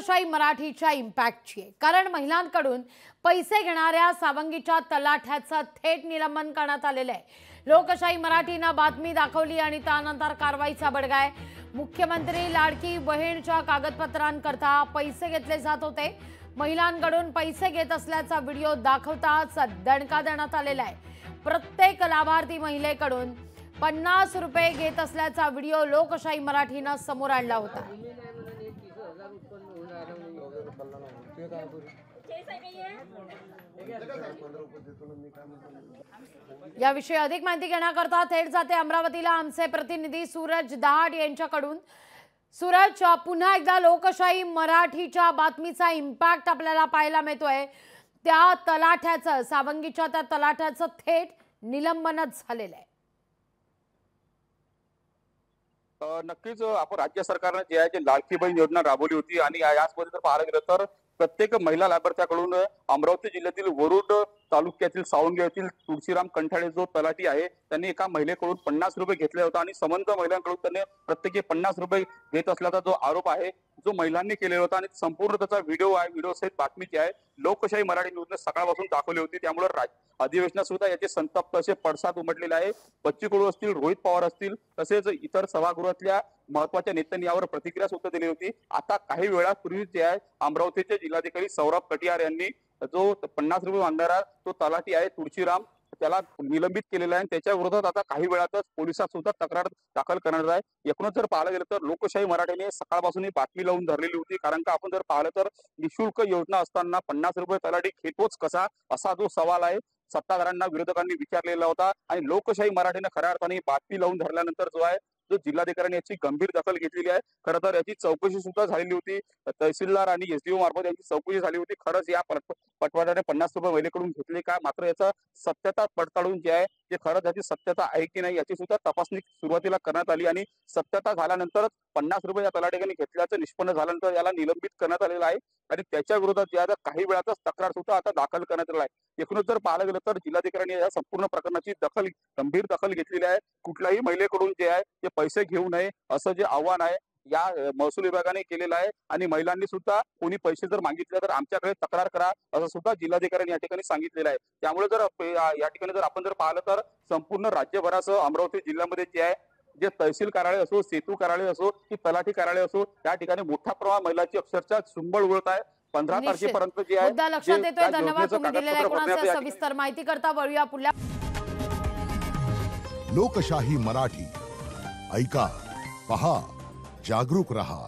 लोकशाही मराठीच्या इम्पॅक्टची आहे। कारण महिलांकडून पैसे घेणाऱ्या सावंगीच्या तलाठ्याचं थेट निलंबन करण्यात आलेलं आहे। लोकशाही मराठीने बातमी दाखवली आणि त्यानंतर कारवाईचा बडगा आहे। मुख्यमंत्री लाडकी बहीणच्या कागदपत्रांकरता पैसे घेतले जात होते। महिलांकडून पैसे घेत असल्याचा व्हिडिओ दाखवताच दणका देण्यात आलेला आहे। प्रत्येक लाभार्थी महिलेकडून 50 रुपये घेत असल्याचा व्हिडिओ लोकशाही मराठीने समोर आणला होता। याविषयी अधिक माहिती घेण्याकरता थेट जाते अमरावतीला आमचे प्रतिनिधी सूरज दहाड यांच्याकडून। सूरज, पुन्हा एकदा लोकशाही मराठीच्या बातमीचा इम्पॅक्ट आपल्याला पाहायला मिळतोय। त्या तलाठ्याचं, सावंगीच्या त्या तलाठ्याचं थेट निलंबनच झालेलं आहे। नक्कीच आपण राज्य सरकारने जे आहे ते लाडकी बहीण योजना राबवली होती आणि याचमध्ये जर पाहायला गेलं तर प्रत्येक महिला लाभार्थ्याकडून अमरावती जिल्ह्यातील वरुड तालुक्यातील सावंगी येथील तुळशीराम कंठाळे जो तलाठी आहे त्यांनी एका महिलेकडून 50 रुपये घेतले होते आणि समंत महिलांकडून त्यांनी प्रत्येकी 50 रुपये घेत असल्याचा जो आरोप आहे जो महिलांनी केलेला होता आणि संपूर्ण त्याचा व्हिडिओ आहे, व्हिडिओ सहित बातमी जी आहे लोकशाही मराठी न्यूजने सकाळपासून दाखवली होती। त्यामुळे अधिवेशनात सुद्धा याचे संतप्त असे पडसाद उमटलेले आहे। बच्चू कडू असतील, रोहित पवार असतील, तसेच इतर सभागृहातल्या महत्वाच्या नेत्यांनी यावर प्रतिक्रिया सुद्धा दिली होती। आता काही वेळापूर्वी जे आहे अमरावतीचे जिल्हाधिकारी सौरभ कटियार यांनी जो 50 रुपये मागणारा तो तलाठी आहे तुळशीराम त्याला निलंबित केलेला आहे। त्याच्या विरोधात आता काही वेळातच पोलिसात सुद्धा तक्रार दाखल करणार आहे। एकूणच जर पाहायला गेलं तर लोकशाही मराठीने सकाळपासून ही बातमी लावून धरलेली होती। कारण का आपण जर पाहिलं तर निशुल्क योजना असताना 50 रुपये तलाठी घेतोच कसा असा जो सवाल आहे सत्ताधाऱ्यांना विरोधकांनी विचारलेला होता आणि लोकशाही मराठीने खऱ्या अर्थाने बातमी लावून धरल्यानंतर जो आहे जो जिल्हाधिकाऱ्यांनी याची गंभीर दखल घेतलेली आहे। खरं तर याची चौकशी सुद्धा झालेली होती। तहसीलदार आणि एसडीओ मार्फत याची चौकशी झाली होती। खरंच या पटवाड्याने 50 रुपये महिलेकडून घेतले का, मात्र याचा सत्यता पडताळून जे आहे ते खरंच याची सत्यता आहे की नाही याची सुद्धा तपासणी सुरुवातीला करण्यात आली आणि सत्यता झाल्यानंतर 50 रुपये या तलाठ्याने घेतल्याचं निष्पन्न झाल्यानंतर याला निलंबित करण्यात आलेलं आहे आणि त्याच्या विरोधात जे आहे काही वेळातच तक्रार सुद्धा आता दाखल करण्यात आलेला आहे। एकूणच जर पाहायला गेलं तर जिल्हाधिकाऱ्यांनी या संपूर्ण प्रकरणाची गंभीर दखल घेतलेली आहे। कुठल्याही महिलेकडून जे आहे ते पैसे घेऊ नये असं जे आव्हान आहे या महसूल विभागाने केलेलं आहे आणि महिलांनी सुद्धा कोणी पैसे जर मागितले तर आमच्याकडे तक्रार करा असं सुद्धा जिल्हाधिकाऱ्यांनी या ठिकाणी सांगितलेलं आहे। त्यामुळे जर या ठिकाणी जर आपण जर पाहिलं तर संपूर्ण राज्यभरासह अमरावती जिल्ह्यामध्ये जे आहे जे तहसील कार्यालय असो, सेतू कार्यालय असो की तलाठी कार्यालय असो त्या ठिकाणी मोठ्या प्रमाणात महिलांची अक्षरशः झुंबड उडत आहे। 15 तारखेपर्यंत जे आहे मुद्दा लक्षात येतोय। धन्यवाद तुम्ही दिलेल्या कोणाच्या सविस्तर माहिती करता। वळूया पुढल्या। लोकशाही मराठी ऐका, पहा, जागरूक रहा।